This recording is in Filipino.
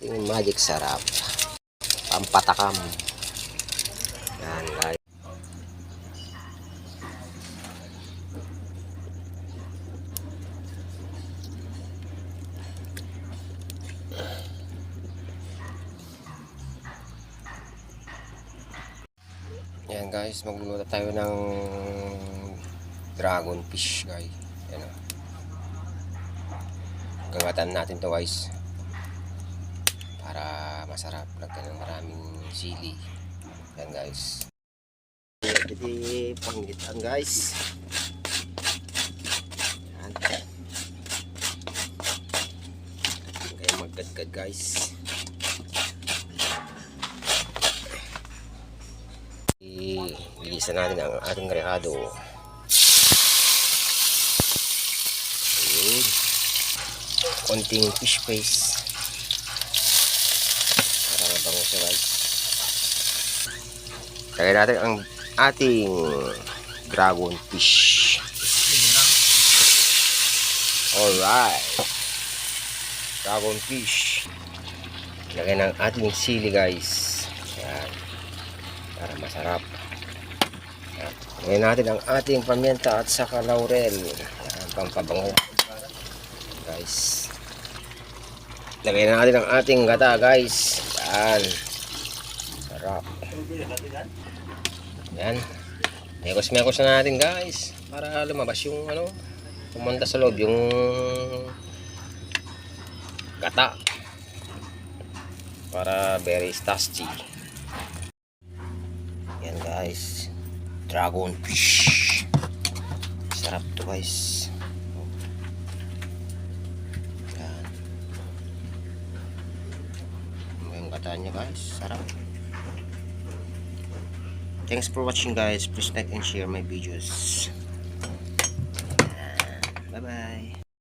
Yung magic sarap. Pampatakam. Yan guys. Yan guys, magluluto tayo ng dragon fish guys. Yan o. Gagatan natin to guys. Para masarap. Lagyan ng maraming sili. Yan guys. Jadi panggitan guys. Yan. Kaya magkadkad guys. Igisa natin ang ating rehado. Konting fish paste para mabango siya guys. Lagay natin ang ating dragon fish. Alright, dragon fish. Lagay ng ating sili guys. Ayan, para masarap. Lagay natin ang ating paminta at saka laurel. Ayan, pampabango guys. Lagay na natin ang ating gata guys. Yan. Sarap. Yan. Mekos-mekos na natin guys. Para lumabas yung ano. Pumunta sa loob yung gata. Para very tasty. Yan guys. Dragon fish. Sarap to guys. Katanya guys, sarap. Thanks for watching guys. Please like and share my videos.